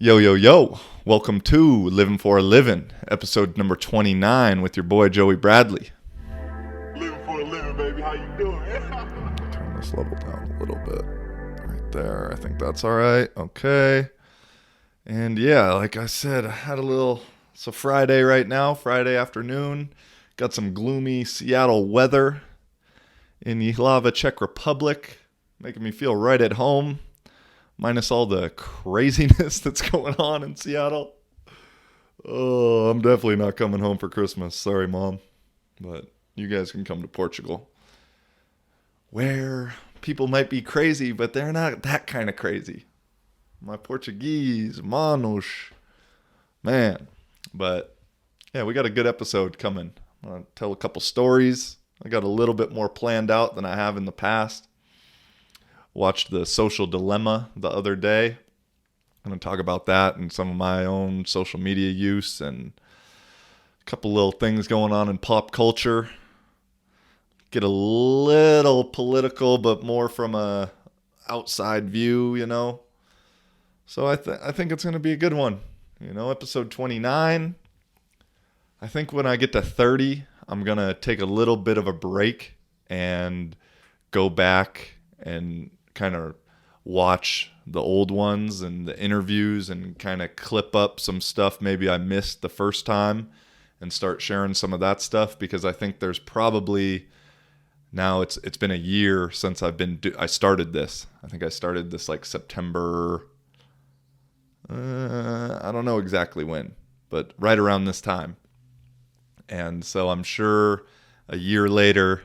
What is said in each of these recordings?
Yo, yo, yo. Welcome to Living for a Living, episode number 29 with your boy Joey Bradley. Living for a living, baby. How you doing? Turn this level down a little bit. Right there. I think that's all right. Okay. And yeah, like I said, I had it's a Friday right now, Friday afternoon. Got some gloomy Seattle weather in Jihlava, Czech Republic, making me feel right at home. Minus all the craziness that's going on in Seattle. Oh, I'm definitely not coming home for Christmas. Sorry, Mom. But you guys can come to Portugal, where people might be crazy, but they're not that kind of crazy. My Portuguese, manos, man. But yeah, we got a good episode coming. I'm going to tell a couple stories. I got a little bit more planned out than I have in the past. Watched The Social Dilemma the other day. I'm going to talk about that and some of my own social media use and a couple little things going on in pop culture. Get a little political, but more from a outside view, you know. So I think it's going to be a good one. You know, episode 29. I think when I get to 30, I'm going to take a little bit of a break and go back and kind of watch the old ones and the interviews and kind of clip up some stuff maybe I missed the first time and start sharing some of that stuff, because I think there's probably now it's been a year since I started this. I think I started this like September, I don't know exactly when, but right around this time. And so I'm sure a year later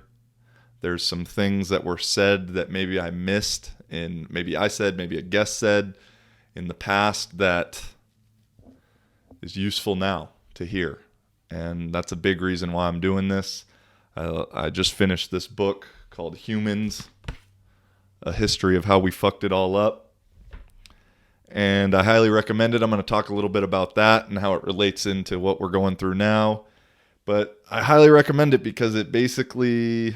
there's some things that were said that maybe I missed, and maybe I said, maybe a guest said in the past that is useful now to hear. And that's a big reason why I'm doing this. I just finished this book called Humans, A History of How We Fucked It All Up. And I highly recommend it. I'm going to talk a little bit about that and how it relates into what we're going through now. But I highly recommend it because it basically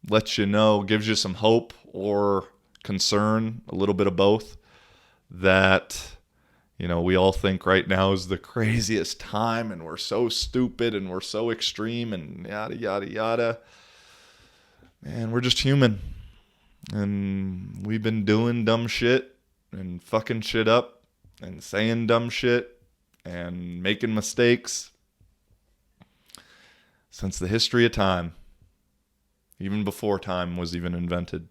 lets you know, gives you some hope or concern, a little bit of both, that, you know, we all think right now is the craziest time and we're so stupid and we're so extreme and yada, yada, yada. Man, we're just human. And we've been doing dumb shit and fucking shit up and saying dumb shit and making mistakes since the history of time. Even before time was even invented.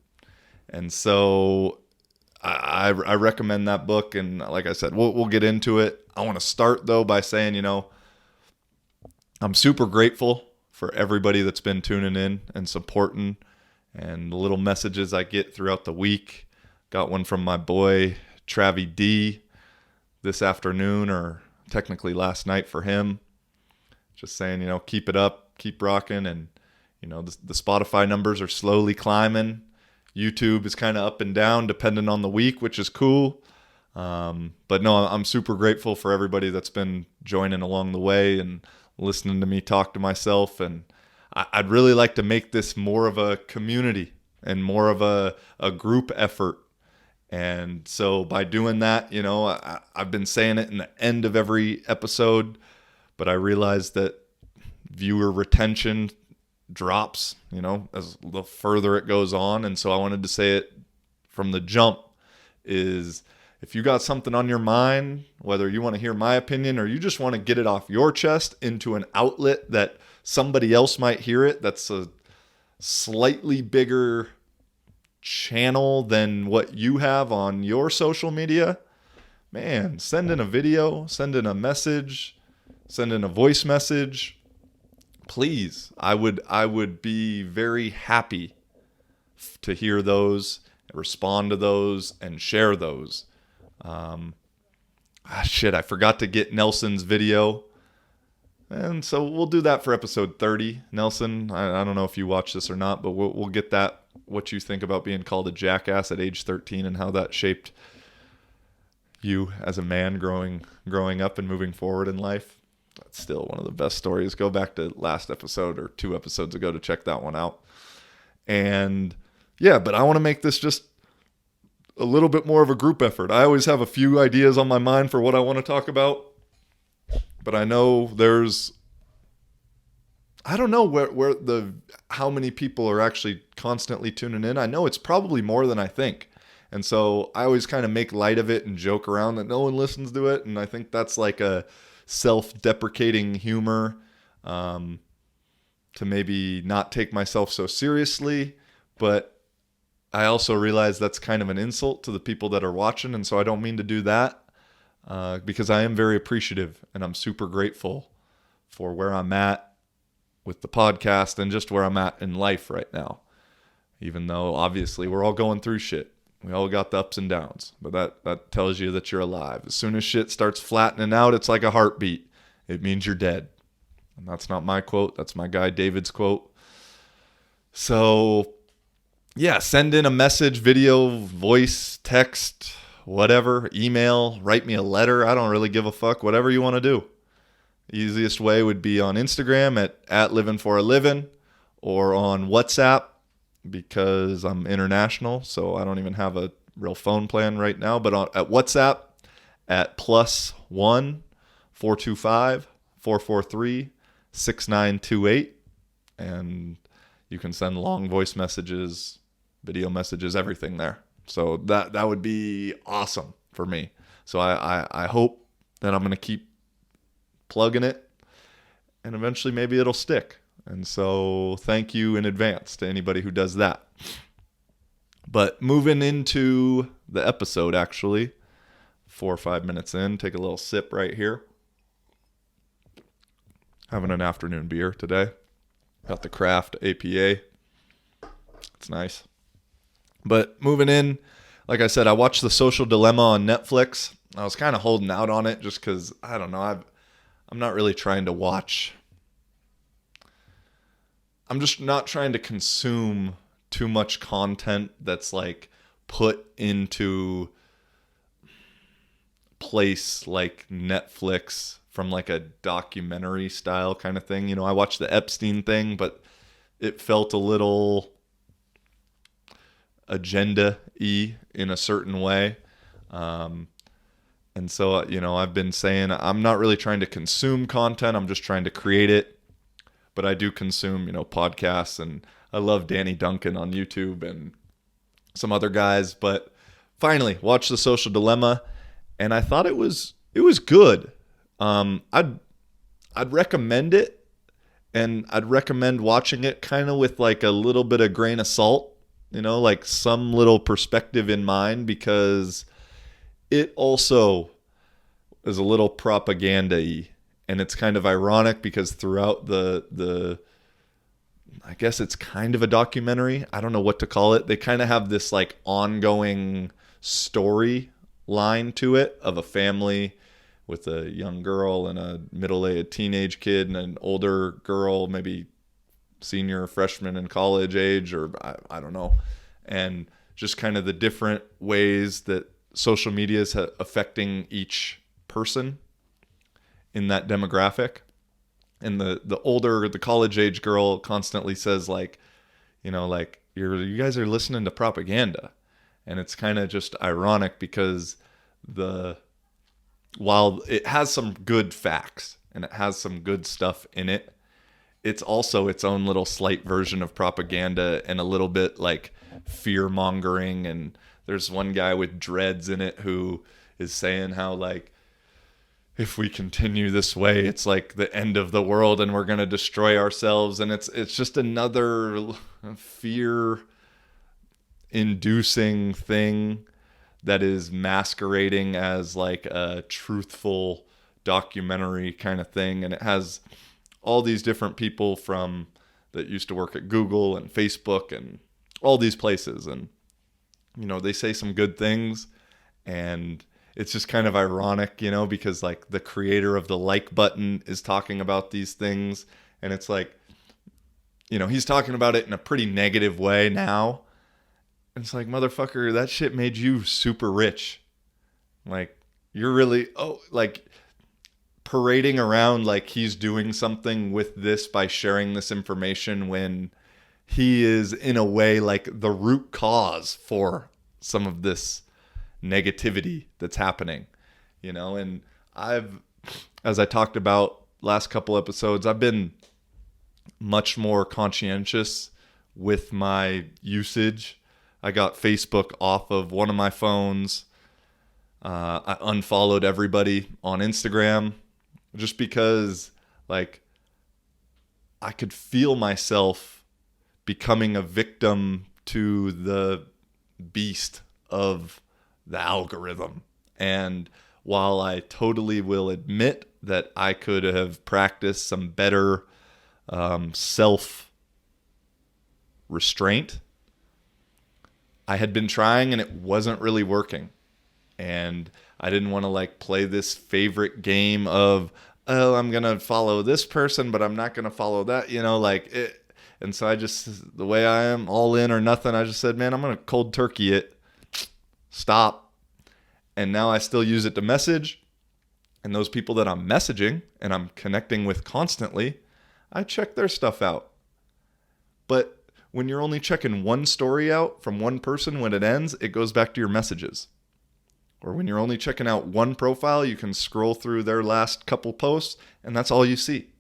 And so I recommend that book. And like I said, we'll get into it. I want to start, though, by saying, you know, I'm super grateful for everybody that's been tuning in and supporting and the little messages I get throughout the week. Got one from my boy, Travi D, this afternoon, or technically last night for him. Just saying, you know, keep it up, keep rocking, and you know, the Spotify numbers are slowly climbing. YouTube is kind of up and down depending on the week, which is cool. But no, I'm super grateful for everybody that's been joining along the way and listening to me talk to myself. And I'd really like to make this more of a community and more of a group effort. And so by doing that, you know, I've been saying it in the end of every episode, but I realized that viewer retention drops, you know, as the further it goes on. And so I wanted to say it from the jump, is if you got something on your mind, whether you want to hear my opinion or you just want to get it off your chest into an outlet that somebody else might hear it, that's a slightly bigger channel than what you have on your social media, man, send in a video, send in a message, send in a voice message. Please, I would be very happy to hear those, respond to those, and share those. I forgot to get Nelson's video. And so we'll do that for episode 30. Nelson, I don't know if you watch this or not, but we'll get that, what you think about being called a jackass at age 13 and how that shaped you as a man growing up and moving forward in life. That's still one of the best stories. Go back to last episode or 2 episodes ago to check that one out. And yeah, but I want to make this just a little bit more of a group effort. I always have a few ideas on my mind for what I want to talk about, but I know I don't know how many people are actually constantly tuning in. I know it's probably more than I think. And so I always kind of make light of it and joke around that no one listens to it. And I think that's like a self-deprecating humor, to maybe not take myself so seriously. But I also realize that's kind of an insult to the people that are watching. And so I don't mean to do that, because I am very appreciative and I'm super grateful for where I'm at with the podcast and just where I'm at in life right now. Even though obviously we're all going through shit. We all got the ups and downs, but that tells you that you're alive. As soon as shit starts flattening out, it's like a heartbeat. It means you're dead. And that's not my quote. That's my guy David's quote. So yeah, send in a message, video, voice, text, whatever, email, write me a letter. I don't really give a fuck. Whatever you want to do. Easiest way would be on Instagram at living4a living, or on WhatsApp, because I'm international, so I don't even have a real phone plan right now. But at WhatsApp at +1 425 443 6928, and you can send long voice messages, video messages, everything there. So that would be awesome for me. So I hope that I'm going to keep plugging it, and eventually maybe it'll stick. And so thank you in advance to anybody who does that. But moving into the episode, actually, 4 or 5 minutes in, take a little sip right here. Having an afternoon beer today. Got the Craft APA. It's nice. But moving in, like I said, I watched The Social Dilemma on Netflix. I was kind of holding out on it just because, I don't know, I'm not really trying to watch. I'm just not trying to consume too much content that's like put into place like Netflix from like a documentary style kind of thing. You know, I watched the Epstein thing, but it felt a little agenda-y in a certain way. And so, you know, I've been saying I'm not really trying to consume content. I'm just trying to create it. But I do consume, you know, podcasts, and I love Danny Duncan on YouTube and some other guys. But finally, watched The Social Dilemma, and I thought it was good. I'd recommend it, and I'd recommend watching it kind of with like a little bit of grain of salt, you know, like some little perspective in mind, because it also is a little propaganda-y, and it's kind of ironic because throughout the I guess it's kind of a documentary. I don't know what to call it. They kind of have this like ongoing story line to it of a family with a young girl and a middle-aged teenage kid and an older girl, maybe senior freshman in college age, or I don't know. And just kind of the different ways that social media is affecting each person in that demographic. And the college age girl constantly says like, you know, like you guys are listening to propaganda. And it's kind of just ironic because while it has some good facts and it has some good stuff in it, it's also its own little slight version of propaganda and a little bit like fear mongering. And there's one guy with dreads in it who is saying how like, if we continue this way, it's like the end of the world and we're going to destroy ourselves. And it's just another fear-inducing thing that is masquerading as like a truthful documentary kind of thing. And it has all these different people that used to work at Google and Facebook and all these places. And, you know, they say some good things, and it's just kind of ironic, you know, because like the creator of the like button is talking about these things, and it's like, you know, he's talking about it in a pretty negative way now. And it's like, motherfucker, that shit made you super rich. Like, you're really, like parading around like he's doing something with this by sharing this information when he is in a way like the root cause for some of this negativity that's happening, and as I talked about last couple episodes, I've been much more conscientious with my usage. I got Facebook off of one of my phones. I unfollowed everybody on Instagram just because, like, I could feel myself becoming a victim to the beast of the algorithm. And while I totally will admit that I could have practiced some better self-restraint, I had been trying and it wasn't really working. And I didn't want to like play this favorite game of, oh, I'm going to follow this person, but I'm not going to follow that, like it. And so I just, the way I am, all in or nothing, I just said, man, I'm going to cold turkey it. Stop. And now I still use it to message. And those people that I'm messaging and I'm connecting with constantly, I check their stuff out. But when you're only checking one story out from one person, when it ends, it goes back to your messages. Or when you're only checking out one profile, you can scroll through their last couple posts and that's all you see.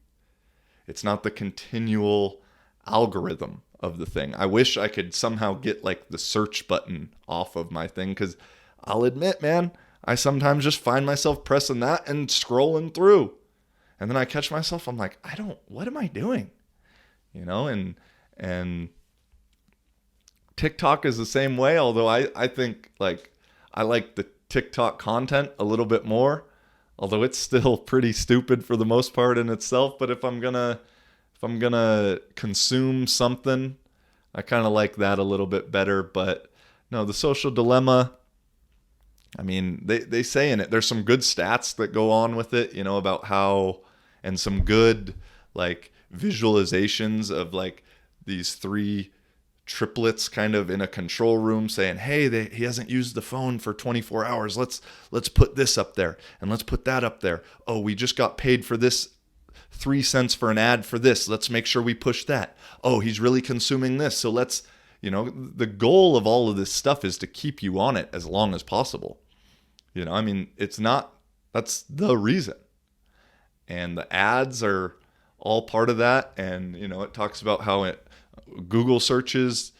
It's not the continual algorithm of the thing. I wish I could somehow get like the search button off of my thing, because I'll admit, man, I sometimes just find myself pressing that and scrolling through. And then I catch myself, I'm like, what am I doing? And TikTok is the same way, although I think like I like the TikTok content a little bit more, although it's still pretty stupid for the most part in itself. But if I'm gonna consume something, I kind of like that a little bit better. But no, the social dilemma, I mean, they say in it, there's some good stats that go on with it, about how, and some good like visualizations of like these three triplets kind of in a control room saying, hey, he hasn't used the phone for 24 hours. Let's put this up there and let's put that up there. Oh, we just got paid for this 3 cents for an ad for this. Let's make sure we push that. Oh, he's really consuming this. So let's, the goal of all of this stuff is to keep you on it as long as possible. I mean, that's the reason. And the ads are all part of that. And, it talks about how Google searches,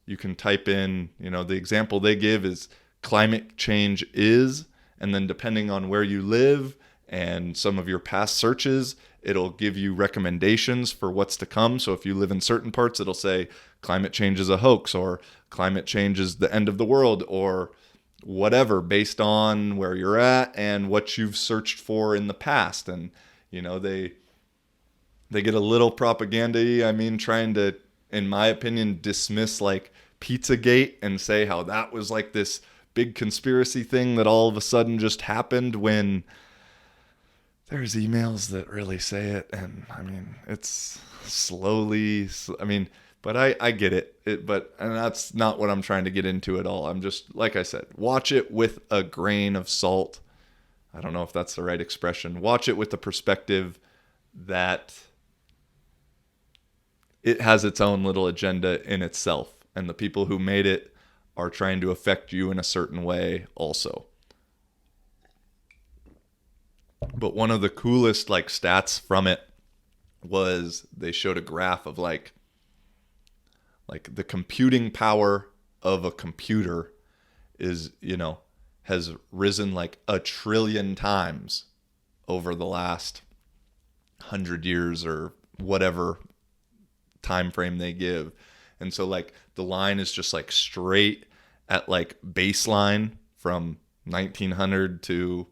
you can type in, the example they give is climate change is, and then depending on where you live and some of your past searches, it'll give you recommendations for what's to come. So if you live in certain parts, it'll say climate change is a hoax, or climate change is the end of the world, or whatever, based on where you're at and what you've searched for in the past. And, they get a little propaganda-y, trying to, in my opinion, dismiss like Pizzagate and say how that was like this big conspiracy thing that all of a sudden just happened, when there's emails that really say it. And it's slowly, but I get it. And that's not what I'm trying to get into at all. I'm just, like I said, watch it with a grain of salt. I don't know if that's the right expression. Watch it with the perspective that it has its own little agenda in itself, and the people who made it are trying to affect you in a certain way also. But one of the coolest like stats from it was they showed a graph of like the computing power of a computer is, has risen like 1 trillion times over the last 100 years or whatever time frame they give. And so like the line is just like straight at like baseline from 1900 to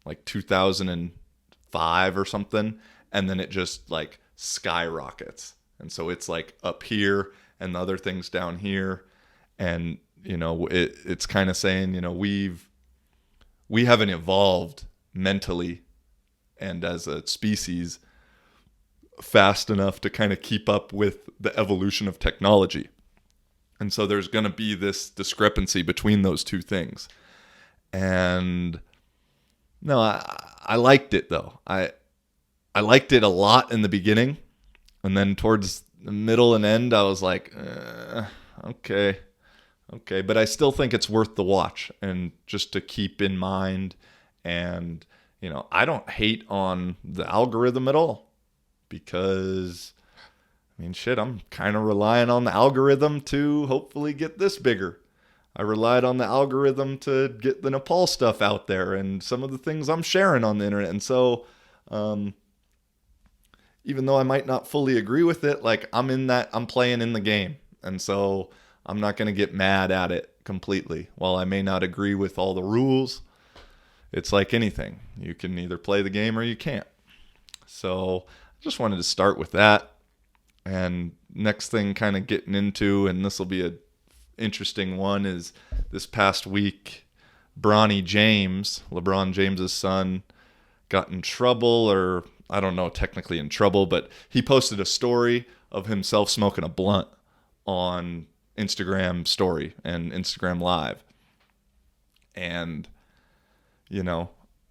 like 2005 or something, and then it just like skyrockets. And so it's like up here and the other things down here. And it's kind of saying, we haven't evolved mentally and as a species fast enough to kind of keep up with the evolution of technology. And so there's going to be this discrepancy between those two things. And no, I liked it though. I liked it a lot in the beginning, and then towards the middle and end, I was like, okay, Okay, but I still think it's worth the watch and just to keep in mind. And, I don't hate on the algorithm at all because, I mean, shit, I'm kind of relying on the algorithm to hopefully get this bigger. I relied on the algorithm to get the Nepal stuff out there and some of the things I'm sharing on the internet. And so, even though I might not fully agree with it, like I'm playing in the game. And so I'm not going to get mad at it completely. While I may not agree with all the rules, it's like anything. You can either play the game or you can't. So I just wanted to start with that. And next thing kind of getting into, and this will be a interesting one, is this past week, LeBron James's son, got in trouble, or I don't know, technically in trouble, but he posted a story of himself smoking a blunt on Instagram story and Instagram live. And,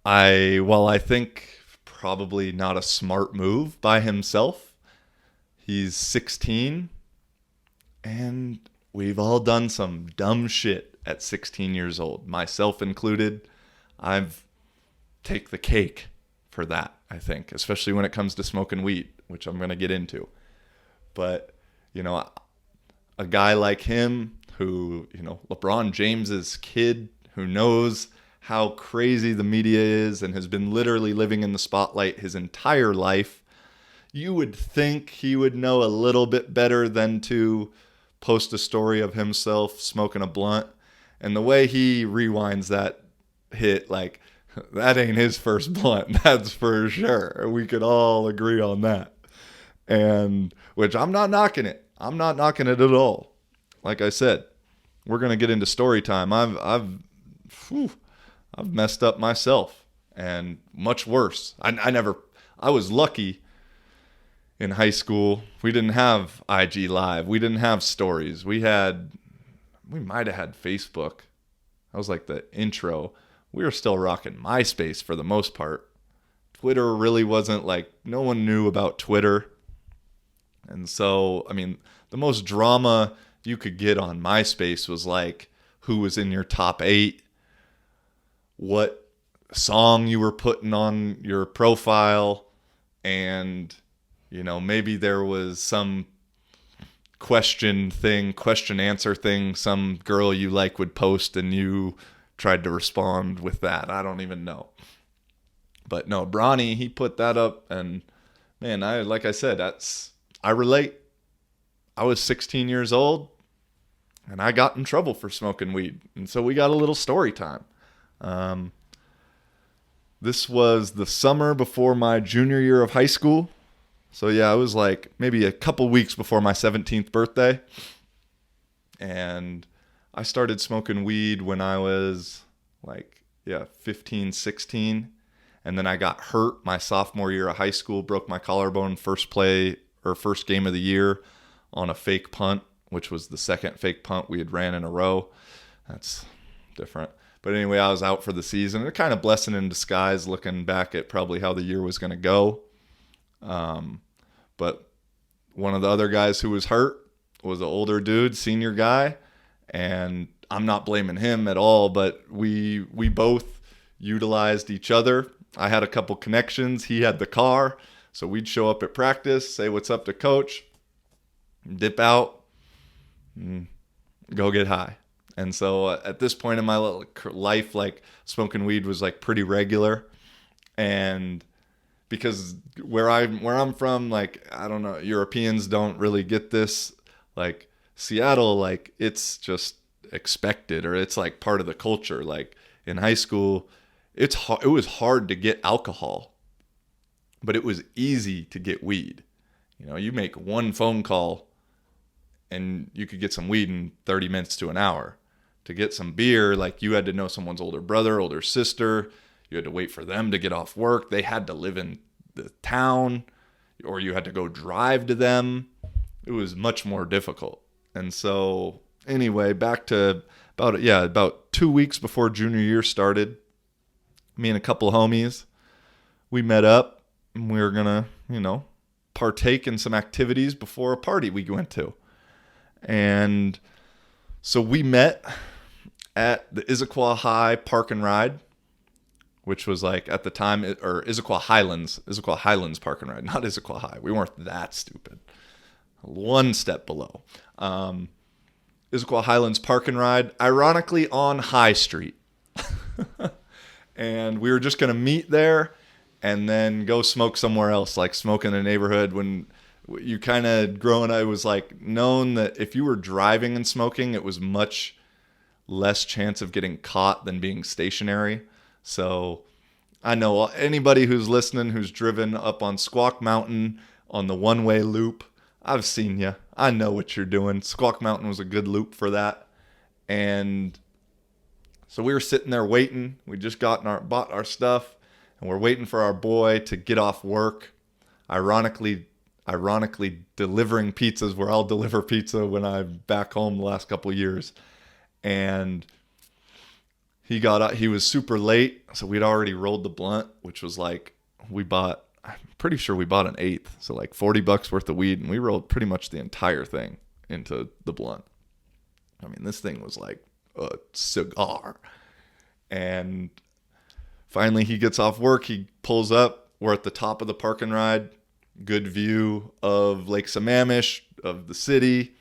while I think probably not a smart move by himself, he's 16 and we've all done some dumb shit at 16 years old, myself included. I've take the cake for that, I think, especially when it comes to smoking weed, which I'm going to get into. But, a guy like him who, LeBron James's kid, who knows how crazy the media is and has been literally living in the spotlight his entire life, you would think he would know a little bit better than to post a story of himself smoking a blunt. And the way he rewinds that hit, like, that ain't his first blunt, that's for sure. We could all agree on that. And which I'm not knocking it. I'm not knocking it at all. Like I said, we're gonna get into story time. I've messed up myself, and much worse. I was lucky in high school. We didn't have IG Live. We didn't have stories. We might have had Facebook. That was like the intro. We were still rocking MySpace for the most part. Twitter really wasn't, like, no one knew about Twitter. And so, I mean, the most drama you could get on MySpace was like who was in your top 8, what song you were putting on your profile, and, maybe there was some question answer thing some girl you like would post and you tried to respond with that. I don't even know. But no, Bronny, he put that up, and man, like I said, I relate. I was 16 years old and I got in trouble for smoking weed. And so we got a little story time. This was the summer before my junior year of high school. So yeah, it was like maybe a couple weeks before my 17th birthday. And I started smoking weed when I was 15, 16. And then I got hurt my sophomore year of high school, broke my collarbone first game of the year on a fake punt, which was the second fake punt we had ran in a row. That's different. But anyway, I was out for the season. A kind of blessing in disguise looking back at probably how the year was going to go. But one of the other guys who was hurt was an older dude, senior guy. And I'm not blaming him at all, but we both utilized each other. I had a couple connections. He had the car. So we'd show up at practice, say what's up to coach, dip out, and go get high. And so at this point in my life, like, smoking weed was like pretty regular. And because where I'm from, like, I don't know, Europeans don't really get this. Like, Seattle, like, it's just expected, or it's like part of the culture. Like, in high school, it was hard to get alcohol, but it was easy to get weed. You make one phone call and you could get some weed in 30 minutes to an hour. To get some beer, like, you had to know someone's older brother, older sister. You had to wait for them to get off work. They had to live in the town, or you had to go drive to them. It was much more difficult. And so anyway, back to about 2 weeks before junior year started, me and a couple of homies, we met up and we were going to, partake in some activities before a party we went to. And So we met at the Issaquah High Park and Ride, which was like at the time, or Issaquah Highlands Park and Ride, not Issaquah High. We weren't that stupid. One step below. Issaquah Highlands Park and Ride, ironically on High Street. And we were just going to meet there and then go smoke somewhere else, like smoke in the neighborhood. When you kind of growing up, it was like known that if you were driving and smoking, it was much less chance of getting caught than being stationary. So I know anybody who's listening who's driven up on Squawk Mountain on the one-way loop, I've seen you. I know what you're doing. Squawk Mountain was a good loop for that. And so we were sitting there waiting. We just bought our stuff, and we're waiting for our boy to get off work. Ironically delivering pizzas where I'll deliver pizza when I'm back home the last couple of years. And he was super late, so we'd already rolled the blunt, which was like, I'm pretty sure we bought an eighth, so like $40 worth of weed, and we rolled pretty much the entire thing into the blunt. I mean, this thing was like a cigar. And finally he gets off work, he pulls up, we're at the top of the park and ride, good view of Lake Sammamish, of the city.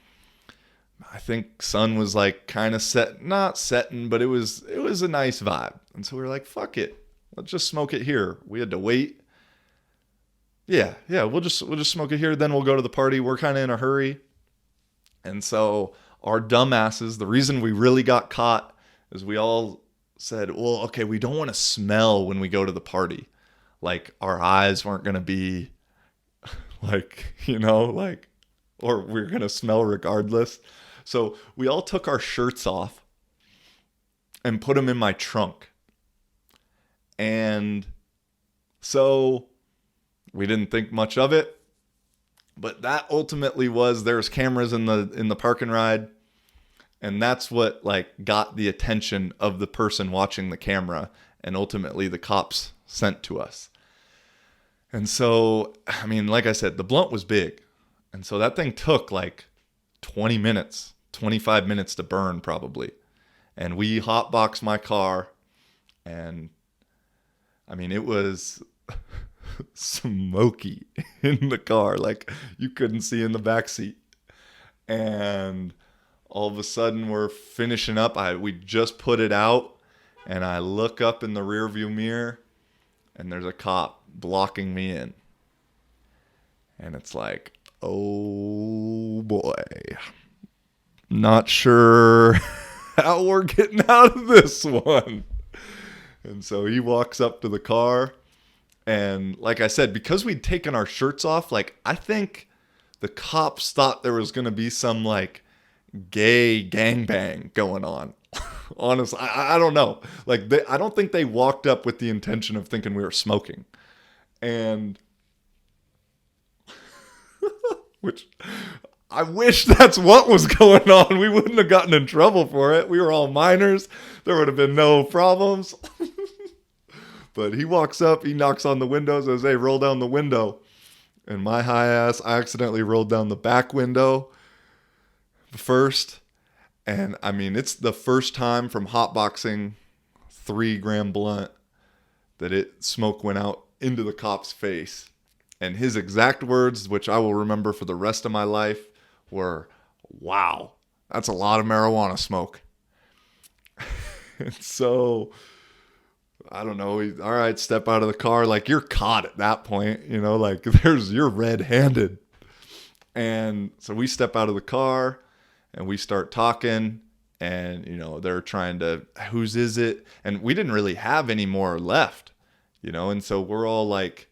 I think sun was like kind of not setting, but it was a nice vibe. And so we were like, fuck it, let's just smoke it here. We had to wait. Yeah, we'll just smoke it here, then we'll go to the party. We're kind of in a hurry. And so our dumbasses, the reason we really got caught is we all said, well, okay, we don't want to smell when we go to the party. Like our eyes weren't going to be like, or we're going to smell regardless. So we all took our shirts off and put them in my trunk. And so we didn't think much of it. But that ultimately there's cameras in the park and ride. And that's what like got the attention of the person watching the camera, and ultimately the cops sent to us. And so, I mean, like I said, the blunt was big. And so that thing took like 20 minutes, 25 minutes to burn probably. And we hotboxed my car, and I mean, it was smoky in the car, like you couldn't see in the back seat. And all of a sudden we're finishing up. We just put it out, and I look up in the rearview mirror, and there's a cop blocking me in. And it's like, oh boy, not sure how we're getting out of this one. And so he walks up to the car, and like I said, because we'd taken our shirts off, like I think the cops thought there was going to be some like gay gangbang going on. Honestly, I don't know. Like I don't think they walked up with the intention of thinking we were smoking. And which I wish that's what was going on. We wouldn't have gotten in trouble for it. We were all minors. There would have been no problems. But he walks up, he knocks on the window, says, hey, roll down the window. And my high ass, I accidentally rolled down the back window first. And I mean, it's the first time from hotboxing 3-gram blunt that smoke went out into the cop's face. And his exact words, which I will remember for the rest of my life, were, wow, that's a lot of marijuana smoke. And so, I don't know, all right, step out of the car. Like, you're caught at that point, like you're red-handed. And so we step out of the car and we start talking, and, they're trying to, whose is it? And we didn't really have any more left, and so we're all like,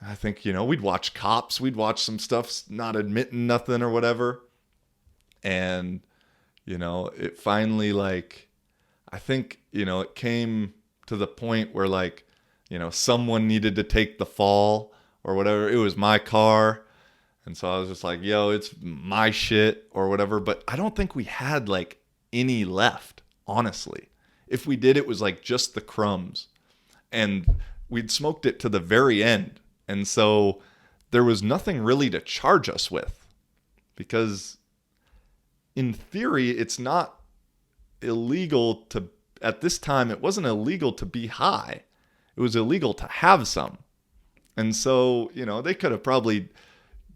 I think, we'd watch Cops, we'd watch some stuff, not admitting nothing or whatever. And, it finally, like, I think, it came to the point where, like, someone needed to take the fall or whatever. It was my car. And so I was just like, yo, it's my shit or whatever. But I don't think we had, like, any left, honestly. If we did, it was, like, just the crumbs. And we'd smoked it to the very end. And so there was nothing really to charge us with, because in theory, it's not illegal to, at this time, it wasn't illegal to be high. It was illegal to have some. And so, they could have probably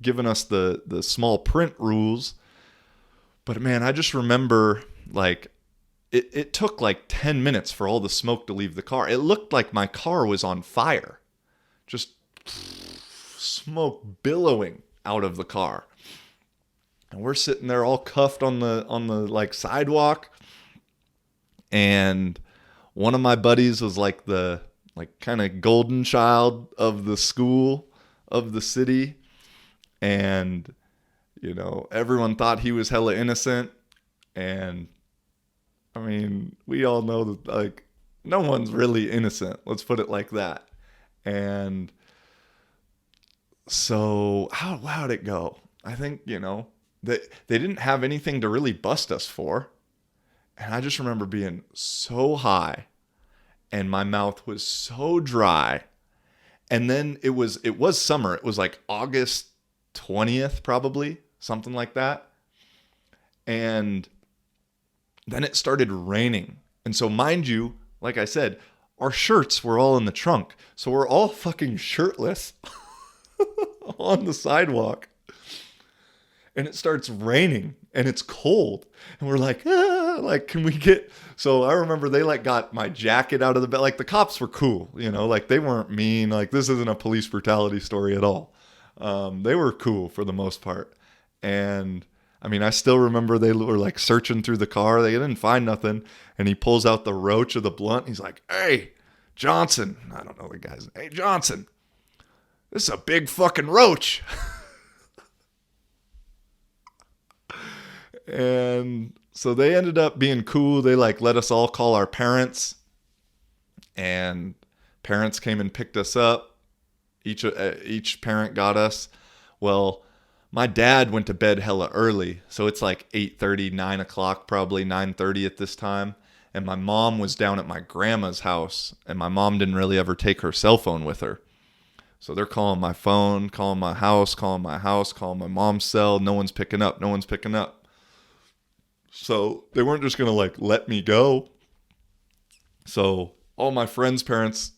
given us the small print rules. But man, I just remember like it took like 10 minutes for all the smoke to leave the car. It looked like my car was on fire. Just smoke billowing out of the car. And we're sitting there all cuffed on the like sidewalk. And one of my buddies was like the kind of golden child of the school, of the city. And, everyone thought he was hella innocent. And I mean, we all know that like no one's really innocent. Let's put it like that. And so how'd it go? I think, they didn't have anything to really bust us for. And I just remember being so high and my mouth was so dry. And then it was summer. It was like August 20th, probably, something like that. And then it started raining. And so mind you, like I said, our shirts were all in the trunk. So we're all fucking shirtless on the sidewalk. And it starts raining and it's cold. And we're like, can we get... So I remember they like got my jacket out of the bed. Like the cops were cool, like they weren't mean. Like this isn't a police brutality story at all. They were cool for the most part. And I mean, I still remember they were like searching through the car. They didn't find nothing. And he pulls out the roach of the blunt. He's like, "Hey, Johnson." I don't know the guy's name. "Hey, Johnson, this is a big fucking roach." And so they ended up being cool. They like let us all call our parents. And parents came and picked us up. Each parent got us. Well, my dad went to bed hella early. So it's like 8:30, 9 o'clock, probably 9:30 at this time. And my mom was down at my grandma's house. And my mom didn't really ever take her cell phone with her. So they're calling my phone, calling my house, calling my mom's cell. No one's picking up. So they weren't just going to like let me go. So all my friends' parents,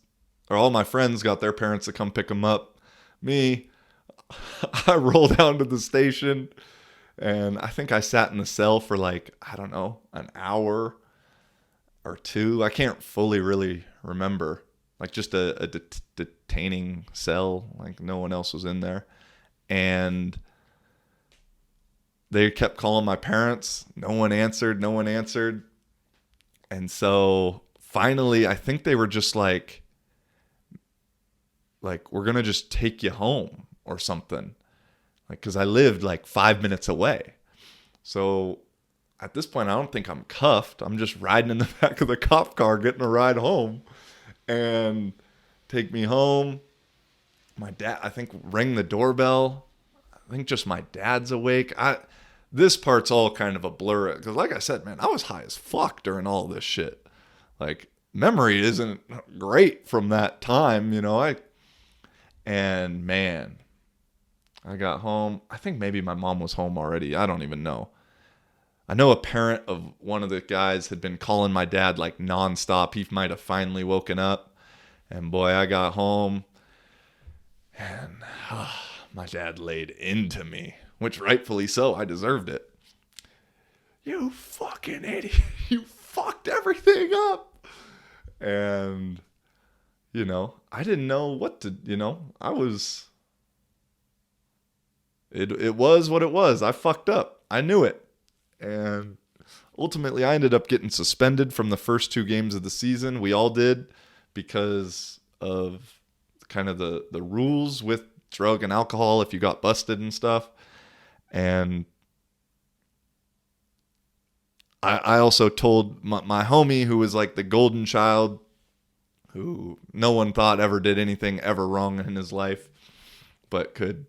or all my friends got their parents to come pick them up. Me, I rolled down to the station and I think I sat in the cell for like, I don't know, an hour or two. I can't fully really remember. Like just a detaining cell. Like no one else was in there. And they kept calling my parents. No one answered. And so finally, I think they were just like, we're going to just take you home or something. Like, cause I lived like 5 minutes away. So at this point, I don't think I'm cuffed. I'm just riding in the back of the cop car, getting a ride home, and take me home. My dad, I think, rang the doorbell. I think just my dad's awake. This part's all kind of a blur. Because like I said, man, I was high as fuck during all this shit. Like, memory isn't great from that time, And man, I got home. I think maybe my mom was home already. I don't even know. I know a parent of one of the guys had been calling my dad like nonstop. He might have finally woken up. And boy, I got home. And my dad laid into me. Which rightfully so, I deserved it. "You fucking idiot. You fucked everything up." And, I didn't know what to, I was, it was what it was. I fucked up. I knew it. And ultimately, I ended up getting suspended from the first 2 games of the season. We all did because of kind of the rules with drug and alcohol if you got busted and stuff. And I also told my homie, who was like the golden child, who no one thought ever did anything ever wrong in his life, but could,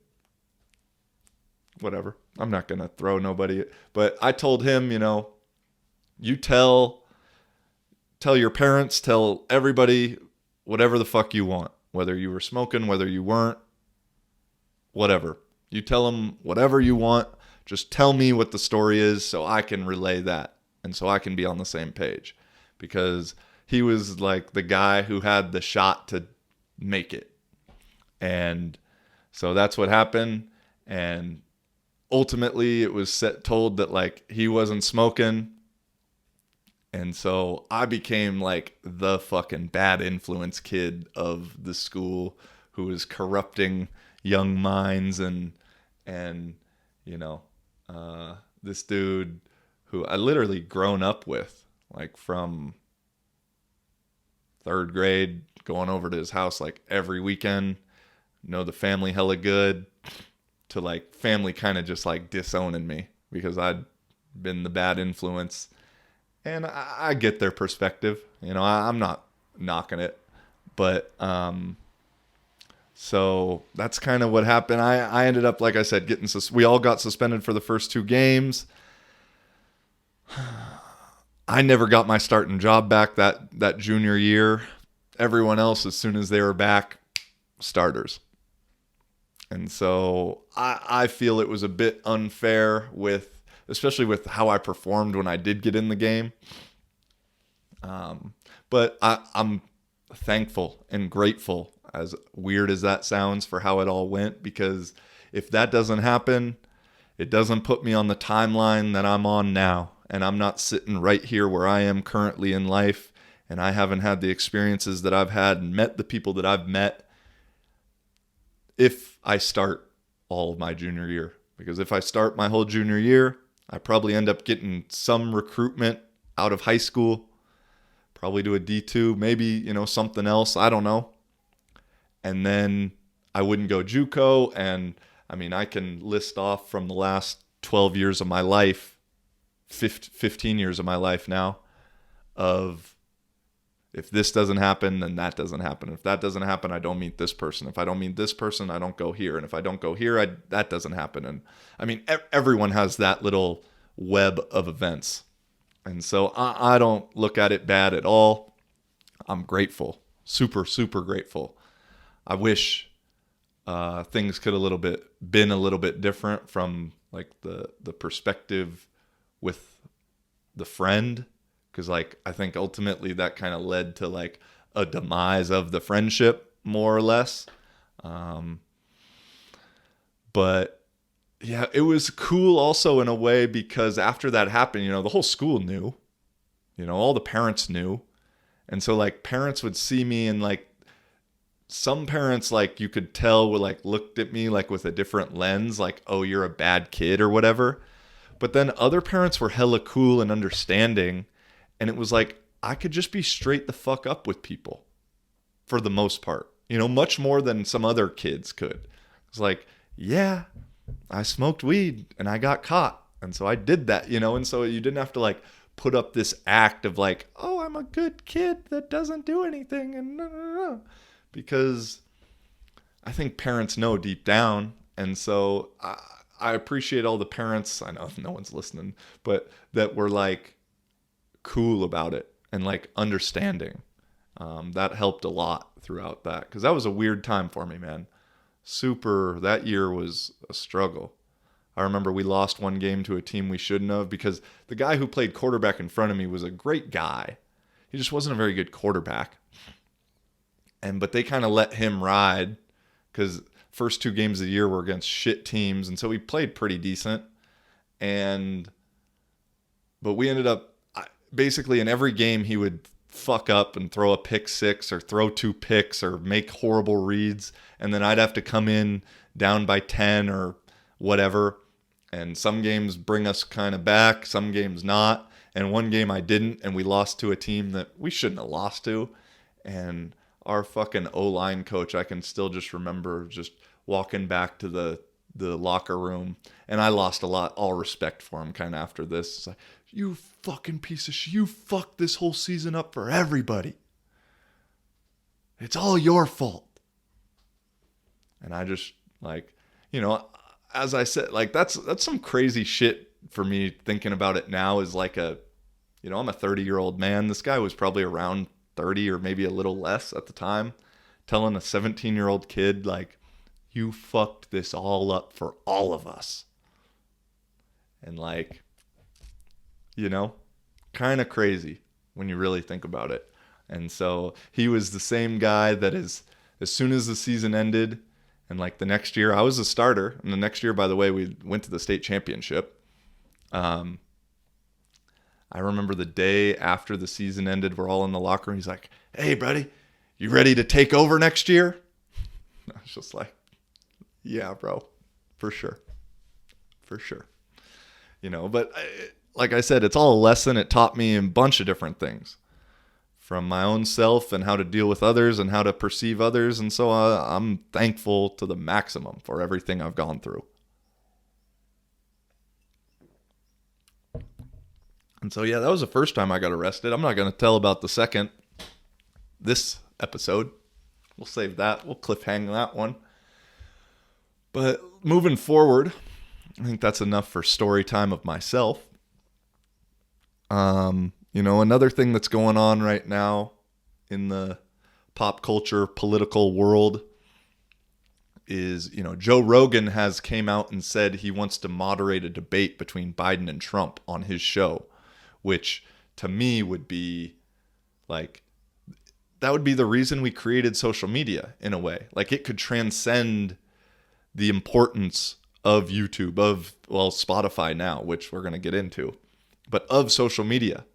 whatever. I'm not going to throw nobody. But I told him, you tell your parents, tell everybody whatever the fuck you want. Whether you were smoking, whether you weren't, whatever. You tell them whatever you want. Just tell me what the story is so I can relay that and so I can be on the same page. Because he was like the guy who had the shot to make it. And so that's what happened. And ultimately it was told that like he wasn't smoking. And so I became like the fucking bad influence kid of the school who was corrupting young minds and you know, this dude who I literally grown up with, like from 3rd grade, going over to his house like every weekend, know the family hella good, to like family kind of just like disowning me because I'd been the bad influence. And I get their perspective, you know, I'm not knocking it, but so that's kind of what happened. I ended up, like I said, we all got suspended for the first 2 games. I never got my starting job back that junior year. Everyone else, as soon as they were back, starters. And so I feel it was a bit unfair especially with how I performed when I did get in the game. But I'm thankful and grateful, as weird as that sounds, for how it all went, because if that doesn't happen, it doesn't put me on the timeline that I'm on now. And I'm not sitting right here where I am currently in life, and I haven't had the experiences that I've had and met the people that I've met if I start all of my junior year. Because if I start my whole junior year, I probably end up getting some recruitment out of high school, probably to a D2, maybe, you know, something else, I don't know. And then I wouldn't go JUCO, and I mean, I can list off from the last 12 years of my life, 15 years of my life now, of if this doesn't happen, then that doesn't happen. If that doesn't happen, I don't meet this person. If I don't meet this person, I don't go here. And if I don't go here, that doesn't happen. And I mean, everyone has that little web of events. And so I don't look at it bad at all. I'm grateful, super, super grateful. I wish things could been a little bit different from like the perspective with the friend, because like I think ultimately that kind of led to like a demise of the friendship, more or less. But yeah, it was cool also in a way, because after that happened, you know, the whole school knew, you know, all the parents knew. And so like parents would see me, and like some parents, like you could tell, were like looked at me like with a different lens, like, oh, you're a bad kid or whatever. But then other parents were hella cool and understanding. And it was like, I could just be straight the fuck up with people for the most part, you know, much more than some other kids could. It's like, yeah, I smoked weed and I got caught. And so I did that, you know, and so you didn't have to like put up this act of like, oh, I'm a good kid that doesn't do anything. And no. Because I think parents know deep down. And so I appreciate all the parents, I know no one's listening, but that were like cool about it and like understanding. That helped a lot throughout that, because that was a weird time for me, man. That year was a struggle. I remember we lost one game to a team we shouldn't have, because the guy who played quarterback in front of me was a great guy. He just wasn't a very good quarterback. But they kind of let him ride, because first 2 games of the year were against shit teams, and so we played pretty decent. But we ended up basically in every game he would fuck up and throw a pick 6 or throw 2 picks or make horrible reads, and then I'd have to come in down by 10 or whatever. And some games bring us kind of back, some games not. And one game I didn't, and we lost to a team that we shouldn't have lost to. And our fucking O-line coach, I can still just remember just walking back to the locker room, and I lost all respect for him kind of after this. It's like, you fucking piece of shit, you fucked this whole season up for everybody. It's all your fault. And I just, like, you know, as I said, like that's some crazy shit for me thinking about it now. Is like I'm a 30-year-old man. This guy was probably around 30 or maybe a little less at the time, telling a 17-year-old kid, like, you fucked this all up for all of us. And like, kind of crazy when you really think about it. And so he was the same guy that as soon as the season ended, and like the next year I was a starter, and the next year, by the way, we went to the state championship. I remember the day after the season ended, we're all in the locker room. He's like, "Hey, buddy, you ready to take over next year?" I was just like, "Yeah, bro, for sure. For sure." But like I said, it's all a lesson. It taught me a bunch of different things from my own self and how to deal with others and how to perceive others. And so I'm thankful to the maximum for everything I've gone through. And so, yeah, that was the first time I got arrested. I'm not going to tell about the second this episode. We'll save that. We'll cliffhang that one. But moving forward, I think that's enough for story time of myself. Another thing that's going on right now in the pop culture political world is, Joe Rogan has came out and said he wants to moderate a debate between Biden and Trump on his show, which to me would be like, that would be the reason we created social media in a way. Like it could transcend the importance of YouTube, of, Spotify now, which we're going to get into, but of social media.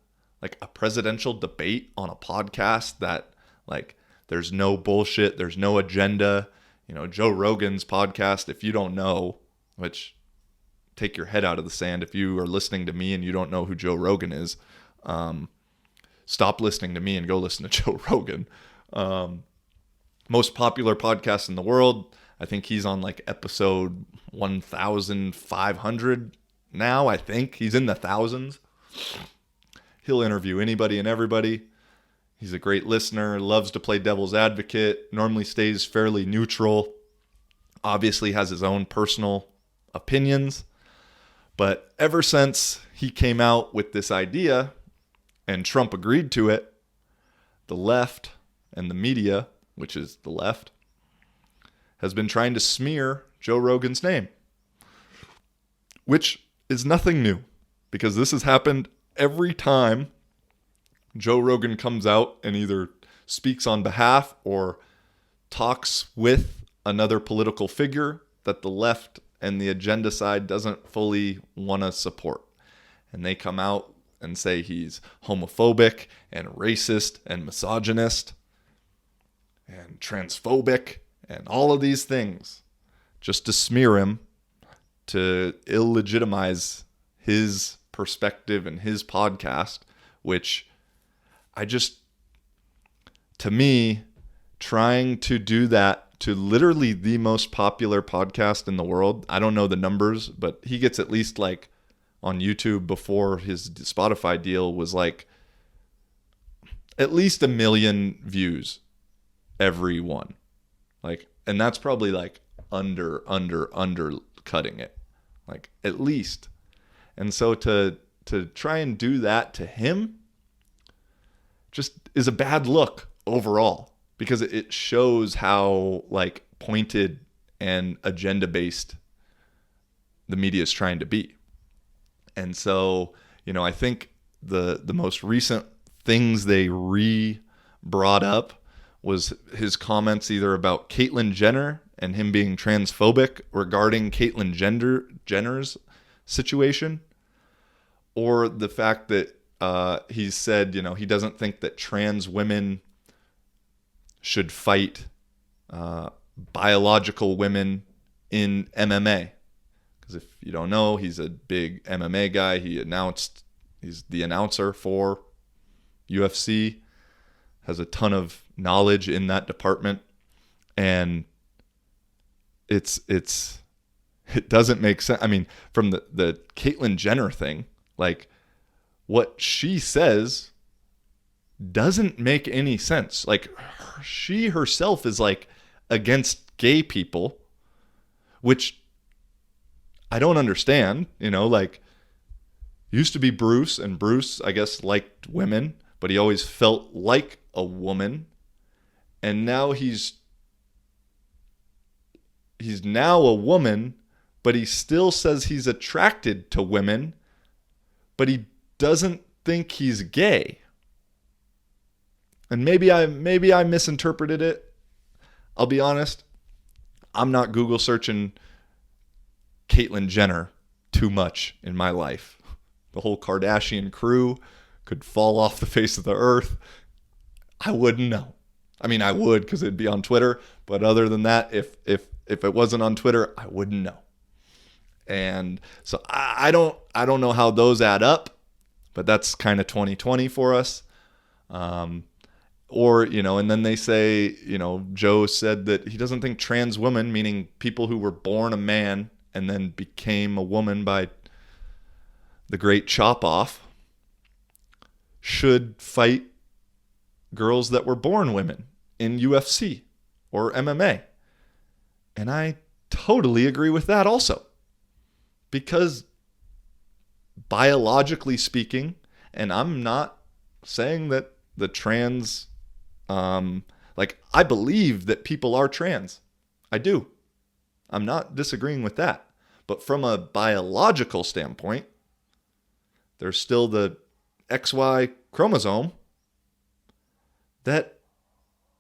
Like a presidential debate on a podcast that like there's no bullshit, there's no agenda. Joe Rogan's podcast, if you don't know, which take your head out of the sand if you are listening to me and you don't know who Joe Rogan is, stop listening to me and go listen to Joe Rogan. Most popular podcast in the world. I think he's on like episode 1,500 now. I think he's in the thousands. He'll interview anybody and everybody. He's a great listener, loves to play devil's advocate, normally stays fairly neutral, obviously has his own personal opinions. But ever since he came out with this idea and Trump agreed to it, the left and the media, which is the left, has been trying to smear Joe Rogan's name, which is nothing new because this has happened every time Joe Rogan comes out and either speaks on behalf or talks with another political figure that the left and the agenda side doesn't fully want to support. And they come out and say he's homophobic and racist and misogynist and transphobic and all of these things just to smear him, to illegitimize his perspective and his podcast, which to me, trying to do that to literally the most popular podcast in the world, I don't know the numbers, but he gets at least like on YouTube before his Spotify deal was like at least 1 million views every one. Like, and that's probably like undercutting it, like at least. And so to try and do that to him just is a bad look overall, because it shows how like pointed and agenda based the media is trying to be. And so, I think the most recent things they brought up was his comments either about Caitlyn Jenner and him being transphobic regarding Caitlyn Jenner's situation, or the fact that he said, he doesn't think that trans women should fight biological women in MMA. Because if you don't know, he's a big MMA guy. He's the announcer for UFC, has a ton of knowledge in that department. And it doesn't make sense. I mean, from the Caitlyn Jenner thing, like what she says doesn't make any sense. Like she herself is like against gay people, which I don't understand, like used to be Bruce, and Bruce, I guess, liked women, but he always felt like a woman. And now he's now a woman but he still says he's attracted to women, but he doesn't think he's gay. And maybe I misinterpreted it. I'll be honest. I'm not Google searching Caitlyn Jenner too much in my life. The whole Kardashian crew could fall off the face of the earth. I wouldn't know. I mean, I would because it'd be on Twitter. But other than that, if it wasn't on Twitter, I wouldn't know. And so I don't know how those add up. But that's kind of 2020 for us. Or, and then they say, Joe said that he doesn't think trans women, meaning people who were born a man and then became a woman by the great chop off, should fight girls that were born women in UFC or MMA. And I totally agree with that also. Because biologically speaking, and I'm not saying that the trans, I believe that people are trans. I do. I'm not disagreeing with that. But from a biological standpoint, there's still the XY chromosome that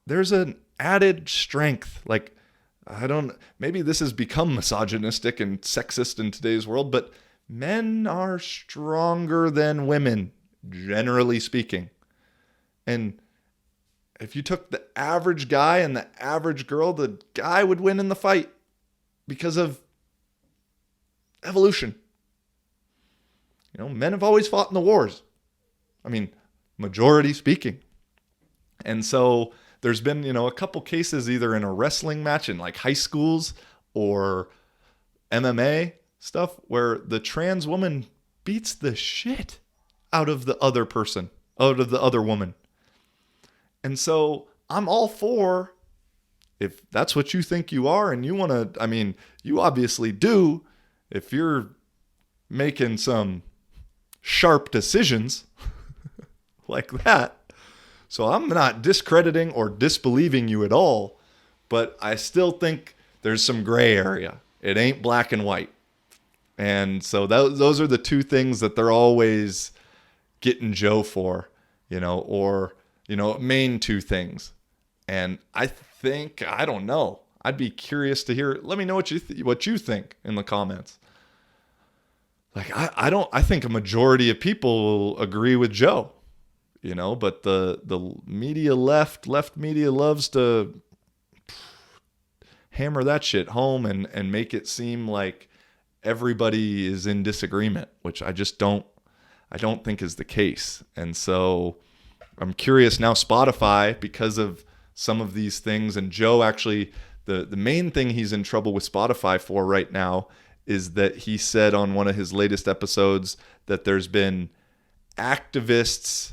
there's an added strength. Maybe this has become misogynistic and sexist in today's world, but men are stronger than women, generally speaking. And if you took the average guy and the average girl, the guy would win in the fight because of evolution. Men have always fought in the wars. I mean, majority speaking. And so there's been, a couple cases either in a wrestling match in like high schools or MMA stuff where the trans woman beats the shit out of the other person, out of the other woman. And so I'm all for, if that's what you think you are and you want to, you obviously do, if you're making some sharp decisions like that. So I'm not discrediting or disbelieving you at all, but I still think there's some gray area. It ain't black and white. And so those are the two things that they're always getting Joe for, main two things. And I think, I don't know. I'd be curious to hear. Let me know what you think in the comments. I think a majority of people agree with Joe, but the media left media loves to hammer that shit home and make it seem like everybody is in disagreement, which I don't think is the case. And so I'm curious now, Spotify, because of some of these things, and Joe actually, the main thing he's in trouble with Spotify for right now is that he said on one of his latest episodes that there's been activists,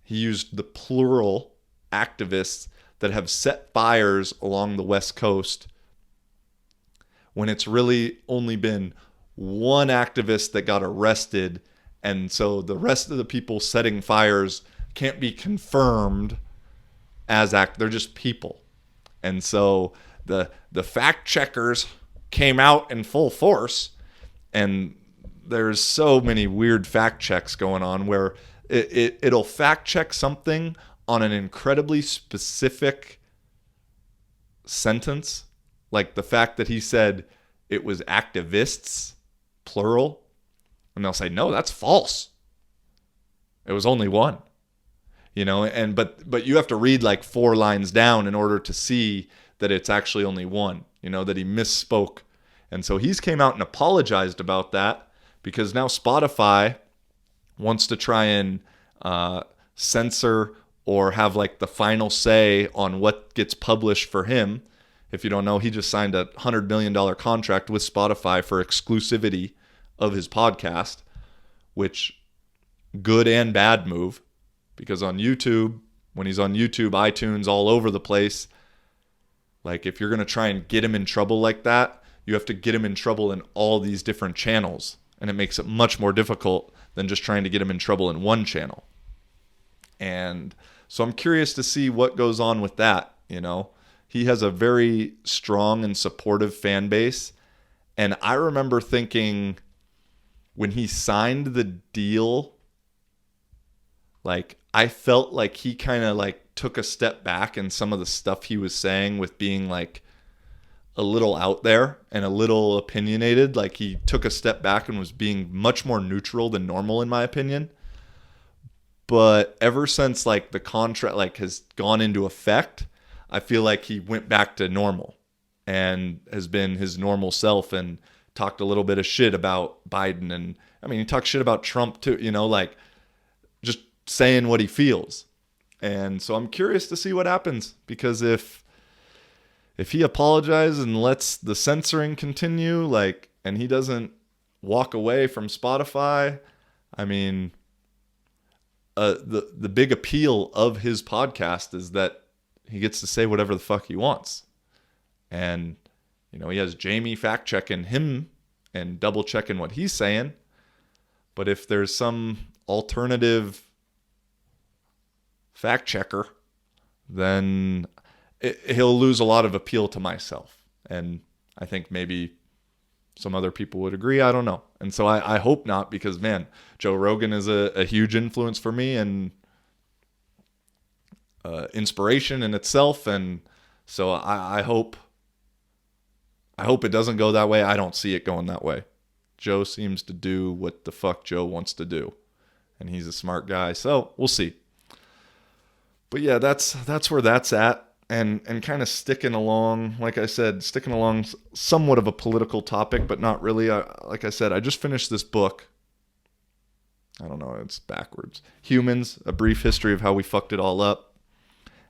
he used the plural, activists, that have set fires along the West Coast when it's really only been one activist that got arrested. And so the rest of the people setting fires can't be confirmed as they're just people. And so the fact checkers came out in full force, and there's so many weird fact checks going on where it'll fact check something on an incredibly specific sentence, like the fact that he said it was activists, plural, and they'll say, no, that's false. It was only one. But you have to read like 4 lines down in order to see that it's actually only one, that he misspoke. And so he's came out and apologized about that, because now Spotify wants to try and censor or have like the final say on what gets published for him. If you don't know, he just signed a $100 million contract with Spotify for exclusivity of his podcast, which good and bad move, because on YouTube, when he's on YouTube, iTunes, all over the place, like if you're going to try and get him in trouble like that, you have to get him in trouble in all these different channels. And it makes it much more difficult than just trying to get him in trouble in one channel. And so I'm curious to see what goes on with that. He has a very strong and supportive fan base. And I remember thinking when he signed the deal, like I felt like he kind of like took a step back in some of the stuff he was saying with being like a little out there and a little opinionated. Like he took a step back and was being much more neutral than normal, in my opinion. But ever since like the contract like has gone into effect, I feel like he went back to normal and has been his normal self and talked a little bit of shit about Biden. And I mean, he talked shit about Trump too, you know, like just saying what he feels. And so I'm curious to see what happens, because if he apologizes and lets the censoring continue, like, and he doesn't walk away from Spotify, I mean, the big appeal of his podcast is that he gets to say whatever the fuck he wants. And, you know, he has Jamie fact checking him and double checking what he's saying. But if there's some alternative fact checker, then he'll lose a lot of appeal to myself. And I think maybe some other people would agree. I don't know. And so I hope not, because, man, Joe Rogan is a huge influence for me and inspiration in itself. And so I hope it doesn't go that way. I don't see it going that way. Joe seems to do what the fuck Joe wants to do. And he's a smart guy. So we'll see. But yeah, that's where that's at. And kind of sticking along, like I said, somewhat of a political topic, but not really. Like I said, I just finished this book. I don't know, it's backwards. Humans, A Brief History of How We Fucked It All Up.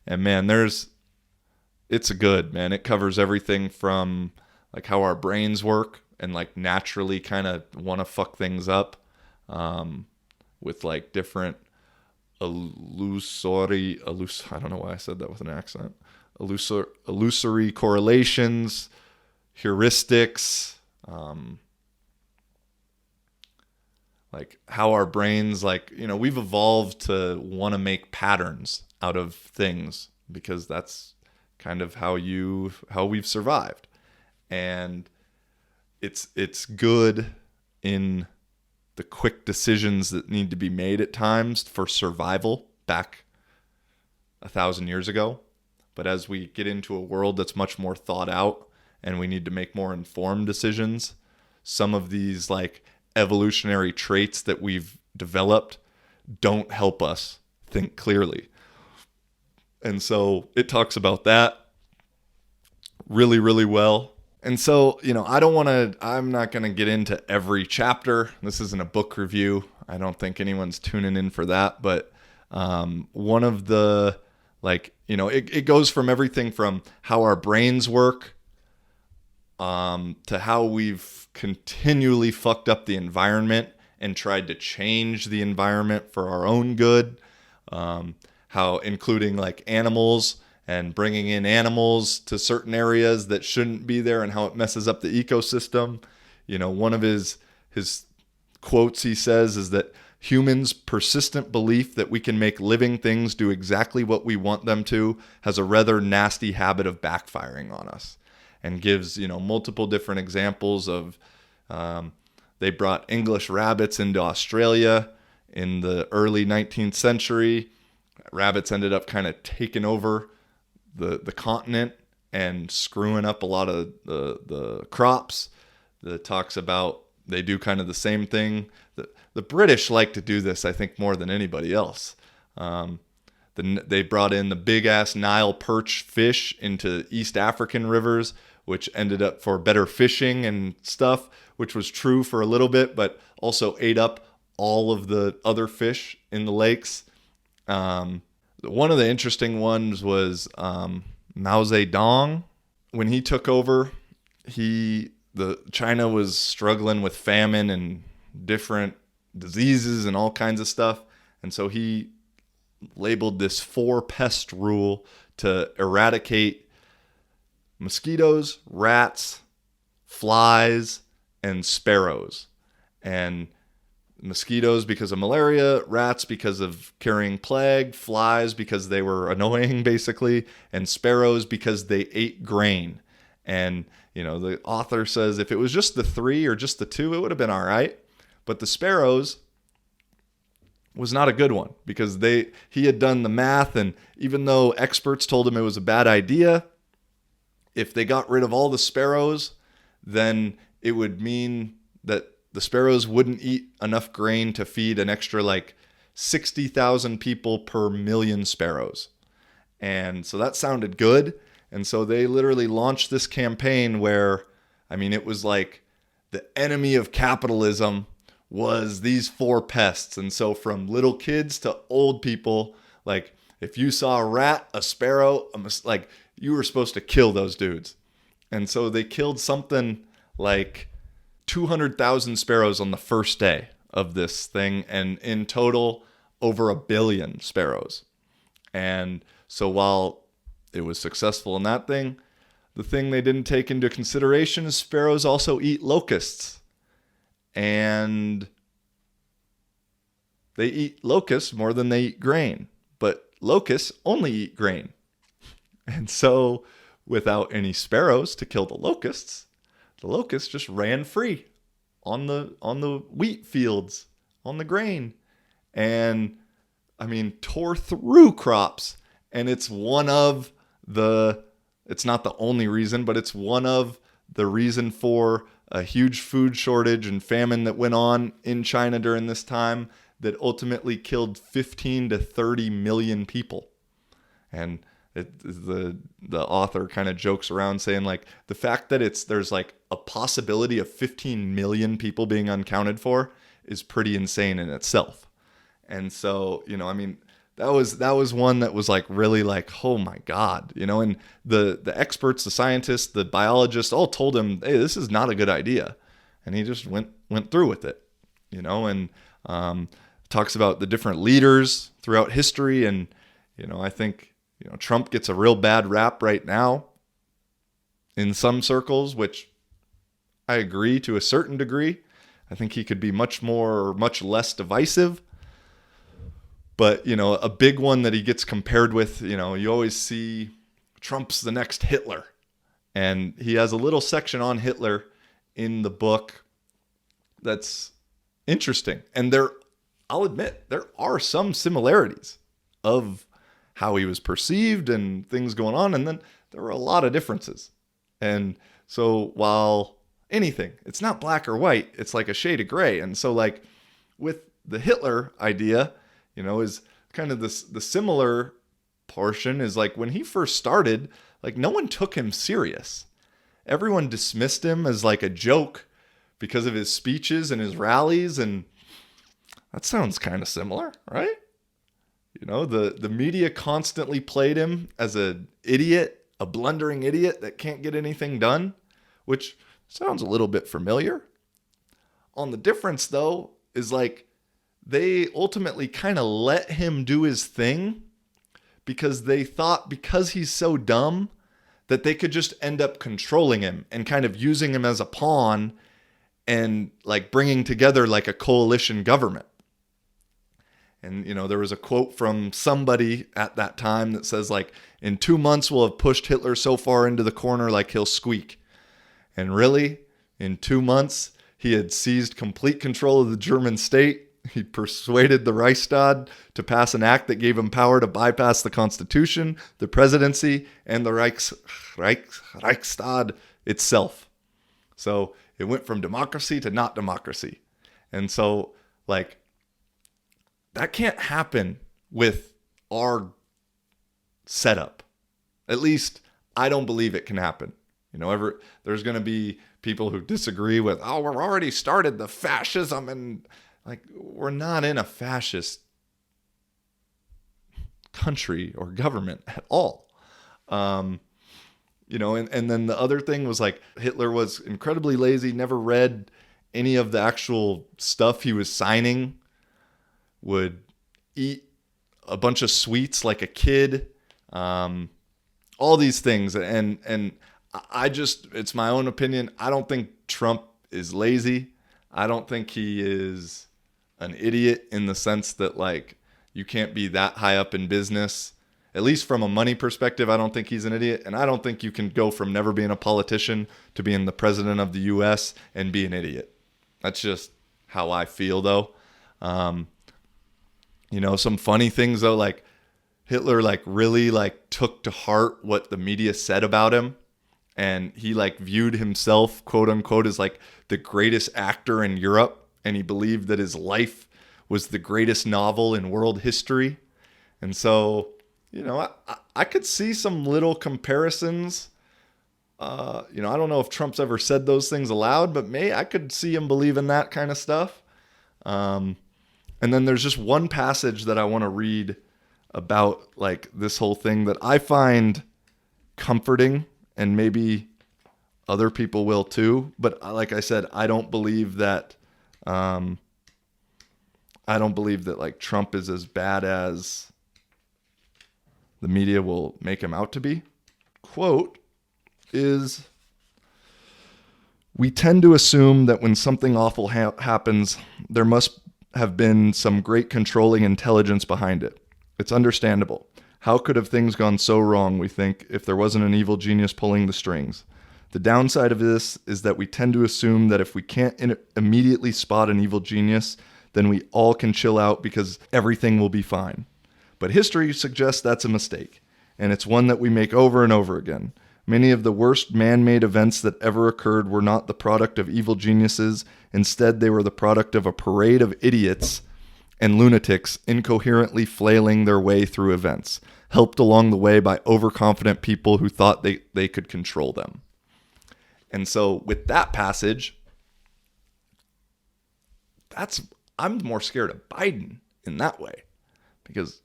And man, it's good, man. It covers everything from like how our brains work and like naturally kind of want to fuck things up with like different I don't know why I said that with an accent. Illusory correlations, heuristics, like how our brains, like, you know, we've evolved to want to make patterns out of things because that's kind of how we've survived. And it's good in the quick decisions that need to be made at times for survival back 1,000 years ago. But as we get into a world that's much more thought out and we need to make more informed decisions, some of these like evolutionary traits that we've developed don't help us think clearly. And so it talks about that really, really well. And so, you know, I'm not going to get into every chapter. This isn't a book review. I don't think anyone's tuning in for that. But one of the, like, you know, it goes from everything from how our brains work to how we've continually fucked up the environment and tried to change the environment for our own good. How including like animals and bringing in animals to certain areas that shouldn't be there and how it messes up the ecosystem. You know, one of his quotes he says is that humans' persistent belief that we can make living things do exactly what we want them to has a rather nasty habit of backfiring on us, and gives, you know, multiple different examples of they brought English rabbits into Australia in the early 19th century. Rabbits ended up kind of taking over the continent and screwing up a lot of the crops. That talks about they do kind of the same thing. The British like to do this, I think, more than anybody else. They brought in the big-ass Nile perch fish into East African rivers, which ended up for better fishing and stuff, which was true for a little bit, but also ate up all of the other fish in the lakes. One of the interesting ones was Mao Ze Dong. When he took over, China was struggling with famine and different diseases and all kinds of stuff. And so he labeled this 4-pest rule to eradicate mosquitoes, rats, flies, and sparrows. And mosquitoes because of malaria, rats because of carrying plague, flies because they were annoying basically, and sparrows because they ate grain. And, the author says if it was just the 3 or just the 2, it would have been all right. But the sparrows was not a good one because he had done the math, and even though experts told him it was a bad idea, if they got rid of all the sparrows, then it would mean that the sparrows wouldn't eat enough grain to feed an extra 60,000 people per million sparrows. And so that sounded good. And so they literally launched this campaign where, it was like the enemy of capitalism was these 4 pests. And so from little kids to old people, if you saw a rat, a sparrow, you were supposed to kill those dudes. And so they killed something like 200,000 sparrows on the first day of this thing. And in total, over 1 billion sparrows. And so while it was successful in that thing, the thing they didn't take into consideration is sparrows also eat locusts. And they eat locusts more than they eat grain. But locusts only eat grain. And so without any sparrows to kill the locusts just ran free on the wheat fields, on the grain. And tore through crops. And it's not the only reason, but it's one of the reason for a huge food shortage and famine that went on in China during this time that ultimately killed 15 to 30 million people. And the author kind of jokes around saying the fact that there's a possibility of 15 million people being unaccounted for is pretty insane in itself. And so, that was one that was really oh my God, and the experts, the scientists, the biologists all told him, hey, this is not a good idea. And he just went through with it, and talks about the different leaders throughout history. And, I think, Trump gets a real bad rap right now in some circles, which I agree to a certain degree. I think he could be much less divisive. But, a big one that he gets compared with, you always see Trump's the next Hitler. And he has a little section on Hitler in the book that's interesting. And I'll admit, there are some similarities of how he was perceived and things going on. And then there were a lot of differences. And so while it's not black or white, it's like a shade of gray. And so with the Hitler idea, is kind of the similar portion is when he first started, no one took him serious. Everyone dismissed him as a joke because of his speeches and his rallies. And that sounds kind of similar, right? The media constantly played him as an idiot, a blundering idiot that can't get anything done, which sounds a little bit familiar. On the difference, though, is they ultimately kind of let him do his thing because they thought because he's so dumb that they could just end up controlling him and kind of using him as a pawn and bringing together a coalition government. And, there was a quote from somebody at that time that says in 2 months we'll have pushed Hitler so far into the corner he'll squeak. And really, in 2 months, he had seized complete control of the German state. He persuaded the Reichstag to pass an act that gave him power to bypass the Constitution, the presidency, and the Reichstag itself. So it went from democracy to not democracy. And so, that can't happen with our setup. At least, I don't believe it can happen. There's going to be people who disagree with, we've already started the fascism, and we're not in a fascist country or government at all. And then the other thing was Hitler was incredibly lazy, never read any of the actual stuff he was signing, would eat a bunch of sweets like a kid, all these things. And it's my own opinion. I don't think Trump is lazy. I don't think he is an idiot in the sense that you can't be that high up in business, at least from a money perspective, I don't think he's an idiot. And I don't think you can go from never being a politician to being the president of the U.S. and be an idiot. That's just how I feel, though. Some funny things, though, like Hitler, like, really, like, took to heart what the media said about him. And he, like, viewed himself, quote unquote, as, like, the greatest actor in Europe. And he believed that his life was the greatest novel in world history. And so, I could see some little comparisons. I don't know if Trump's ever said those things aloud, but I could see him believing that kind of stuff. And then there's just one passage that I want to read about, like, this whole thing that I find comforting, and maybe other people will too. But like I said, I don't believe that like Trump is as bad as the media will make him out to be. Quote is, "We tend to assume that when something awful happens, there must have been some great controlling intelligence behind it. It's understandable. How could have things gone so wrong, we think, if there wasn't an evil genius pulling the strings? The downside of this is that we tend to assume that if we can't immediately spot an evil genius, then we all can chill out because everything will be fine. But history suggests that's a mistake, and it's one that we make over and over again. Many of the worst man-made events that ever occurred were not the product of evil geniuses. Instead, they were the product of a parade of idiots and lunatics incoherently flailing their way through events, helped along the way by overconfident people who thought they could control them." And so with that passage, I'm more scared of Biden in that way, because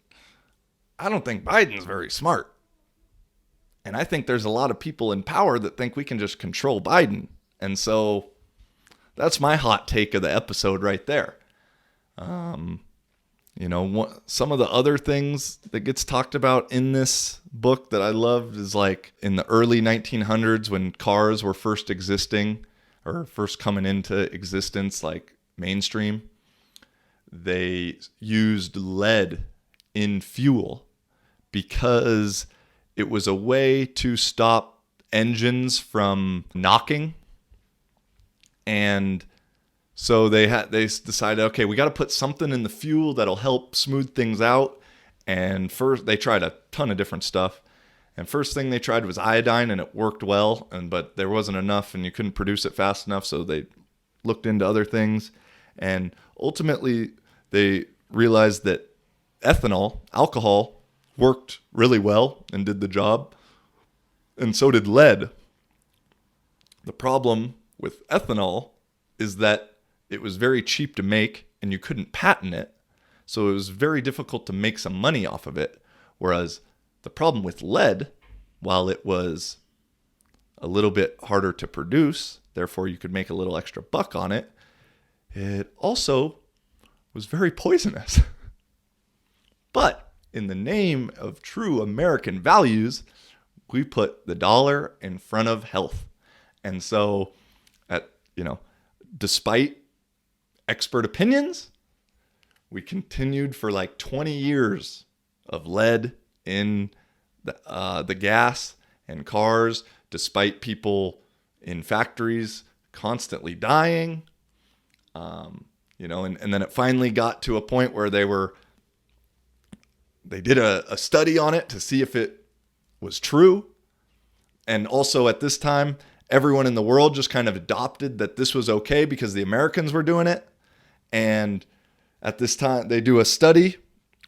I don't think Biden's very smart. And I think there's a lot of people in power that think we can just control Biden. And so that's my hot take of the episode right there. Some of the other things that gets talked about in this book that I loved is, like, in the early 1900s when cars were first existing or first coming into existence, like mainstream, they used lead in fuel because it was a way to stop engines from knocking. And so they decided, okay, we got to put something in the fuel that'll help smooth things out. And first they tried a ton of different stuff. And first thing they tried was iodine, and it worked well, but there wasn't enough and you couldn't produce it fast enough. So they looked into other things, and ultimately they realized that ethanol, alcohol, worked really well and did the job. And so did lead. The problem with ethanol is that it was very cheap to make and you couldn't patent it. So it was very difficult to make some money off of it. Whereas the problem with lead, while it was a little bit harder to produce, therefore you could make a little extra buck on it, it also was very poisonous. But in the name of true American values, we put the dollar in front of health. And so, despite expert opinions, we continued for like 20 years of lead in the gas and cars, despite people in factories constantly dying. And then it finally got to a point where they did a study on it to see if it was true. And also at this time, everyone in the world just kind of adopted that this was okay because the Americans were doing it. And at this time, they do a study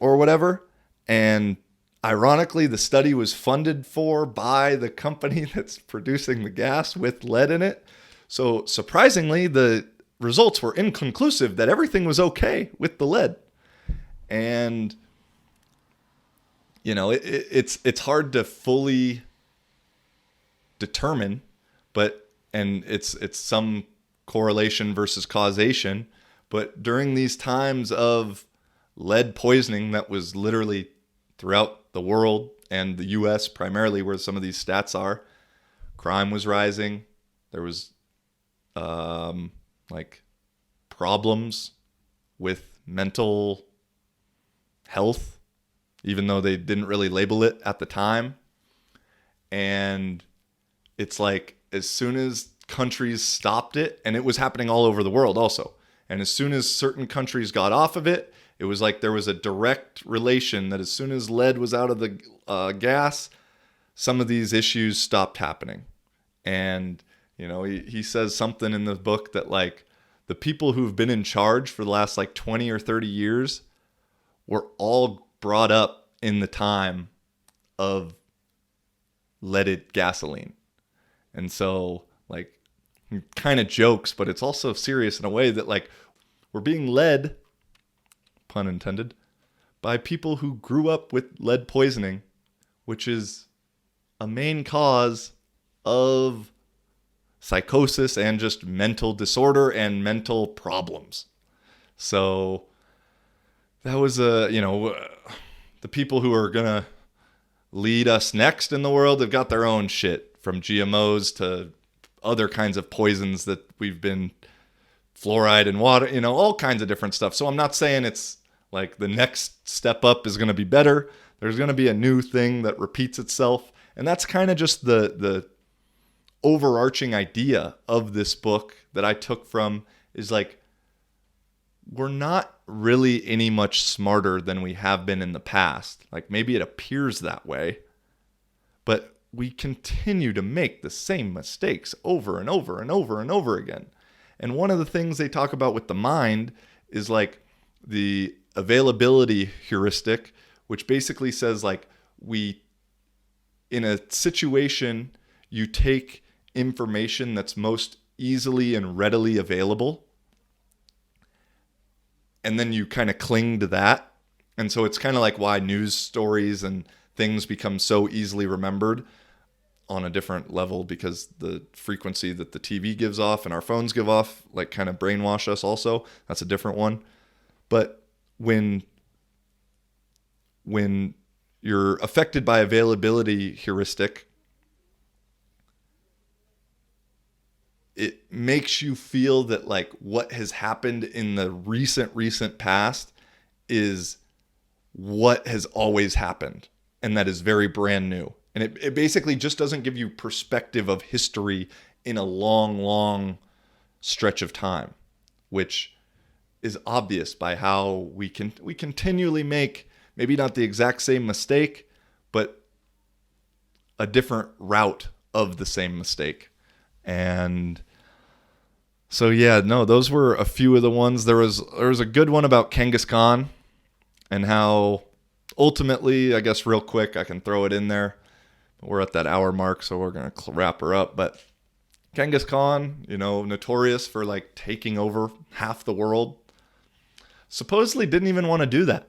or whatever. And ironically, the study was funded by the company that's producing the gas with lead in it. So surprisingly, the results were inconclusive that everything was okay with the lead. And, it's hard to fully determine, and it's some correlation versus causation. But during these times of lead poisoning that was literally throughout the world and the U.S. primarily, where some of these stats are, crime was rising. There was problems with mental health even though they didn't really label it at the time. And it's like as soon as countries stopped it, and it was happening all over the world also, and as soon as certain countries got off of it, it was like there was a direct relation that as soon as lead was out of the gas, some of these issues stopped happening. And, you know, he says something in the book that like the people who've been in charge for the last like 20 or 30 years were all brought up in the time of leaded gasoline. And so like kind of jokes, but it's also serious in a way that like we're being led, pun intended, by people who grew up with lead poisoning, which is a main cause of psychosis and just mental disorder and mental problems. So that was the people who are going to lead us next in the world have got their own shit, from GMOs to other kinds of poisons that we've been, fluoride in water, all kinds of different stuff. So I'm not saying it's like the next step up is going to be better. There's going to be a new thing that repeats itself. And that's kind of just the overarching idea of this book that I took from is like, we're not really any much smarter than we have been in the past. Like maybe it appears that way, but we continue to make the same mistakes over and over and over and over again. And one of the things they talk about with the mind is like the availability heuristic, which basically says like in a situation, you take information that's most easily and readily available, and then you kind of cling to that. And so it's kind of like why news stories and things become so easily remembered on a different level, because the frequency that the TV gives off and our phones give off like kind of brainwash us also. That's a different one. But when you're affected by availability heuristic, it makes you feel that like what has happened in the recent past is what has always happened, and that is very brand new. And it basically just doesn't give you perspective of history in a long stretch of time, which is obvious by how we continually make maybe not the exact same mistake, but a different route of the same mistake. And so, yeah, no, those were a few of the ones. There was a good one about Khengis Khan and how ultimately, I guess real quick, I can throw it in there. We're at that hour mark, so we're going to wrap her up. But Khengis Khan, notorious for like taking over half the world, supposedly didn't even want to do that.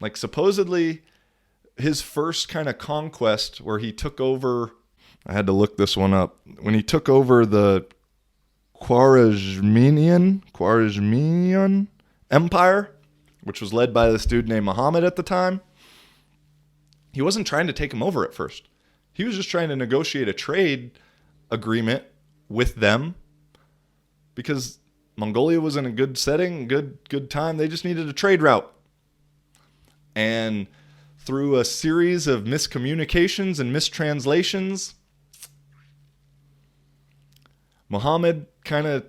Like supposedly his first kind of conquest where he took over, I had to look this one up, when he took over the Khwarezmian Empire, which was led by this dude named Muhammad at the time, he wasn't trying to take him over at first. He was just trying to negotiate a trade agreement with them because Mongolia was in a good setting, good time. They just needed a trade route. And through a series of miscommunications and mistranslations, Muhammad kind of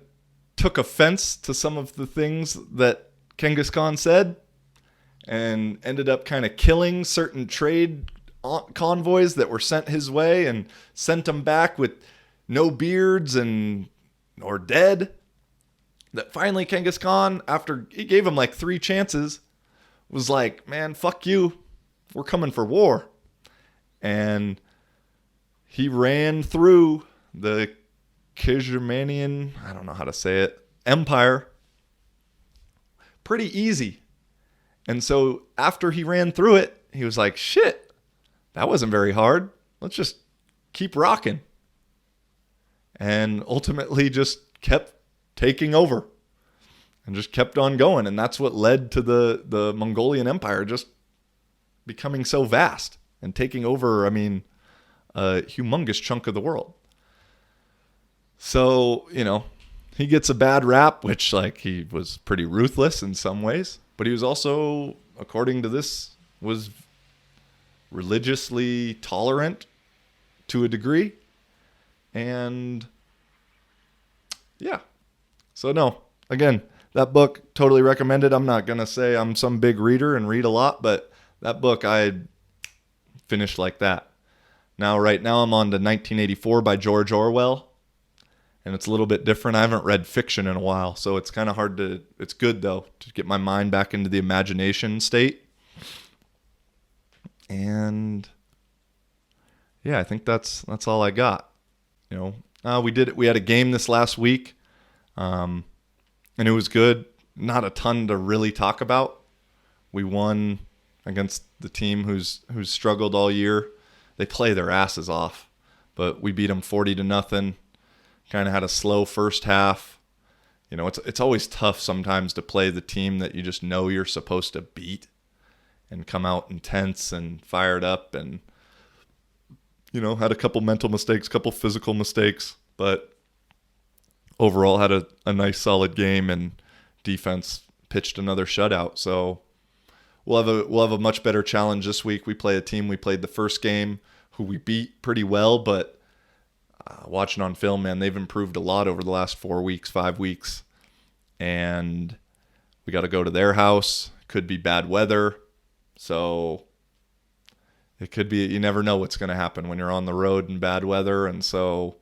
took offense to some of the things that Khengis Khan said and ended up kind of killing certain trade convoys that were sent his way and sent them back with no beards or dead. That finally Khengis Khan, after he gave him like 3 chances, was like, man, fuck you. We're coming for war. And he ran through the Khizermanian, I don't know how to say it, empire pretty easy. And so after he ran through it, he was like, shit, that wasn't very hard. Let's just keep rocking. And ultimately just kept taking over and just kept on going. And that's what led to the Mongolian Empire just becoming so vast and taking over, a humongous chunk of the world. So, he gets a bad rap, which he was pretty ruthless in some ways, but he was also, according to this, was religiously tolerant to a degree. And yeah. So no, again, that book, totally recommended. I'm not going to say I'm some big reader and read a lot, but that book I finished like that. Now, right now I'm on to 1984 by George Orwell. And it's a little bit different. I haven't read fiction in a while, so it's kind of hard to... It's good, though, to get my mind back into the imagination state. And yeah, I think that's all I got. You know, we had a game this last week, and it was good. Not a ton to really talk about. We won against the team who's struggled all year. They play their asses off, but we beat them 40-0. Kind of had a slow first half. You know, it's always tough sometimes to play the team that you just know you're supposed to beat and come out intense and fired up, and, you know, had a couple mental mistakes, couple physical mistakes, but overall had a nice solid game, and defense pitched another shutout. So we'll have a much better challenge this week. We play a team we played the first game who we beat pretty well, but watching on film, man, they've improved a lot over the last 4 weeks, 5 weeks. And we got to go to their house. Could be bad weather. So it could be, you never know what's going to happen when you're on the road in bad weather. And so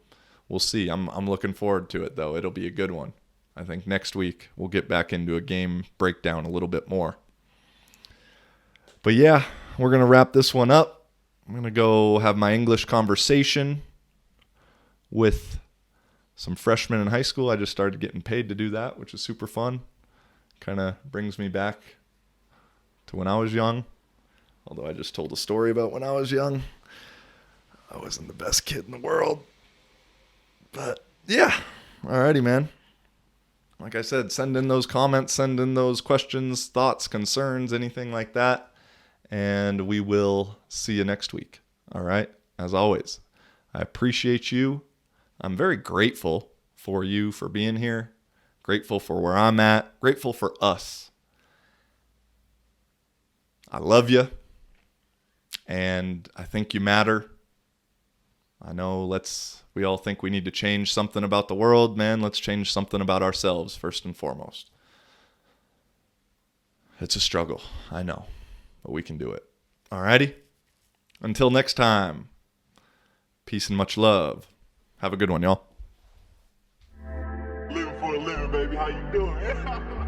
we'll see. I'm looking forward to it, though. It'll be a good one. I think next week we'll get back into a game breakdown a little bit more. But yeah, we're going to wrap this one up. I'm going to go have my English conversation with some freshmen in high school. I just started getting paid to do that, which is super fun. Kind of brings me back to when I was young. Although I just told a story about when I was young. I wasn't the best kid in the world. But yeah, alrighty, man. Like I said, send in those comments, send in those questions, thoughts, concerns, anything like that. And we will see you next week. All right? As always, I appreciate you. I'm very grateful for you for being here. Grateful for where I'm at. Grateful for us. I love you. And I think you matter. I know we all think we need to change something about the world, man. Let's change something about ourselves first and foremost. It's a struggle, I know, but we can do it. Alrighty? Until next time, peace and much love. Have a good one, y'all. Living for a living, baby. How you doing?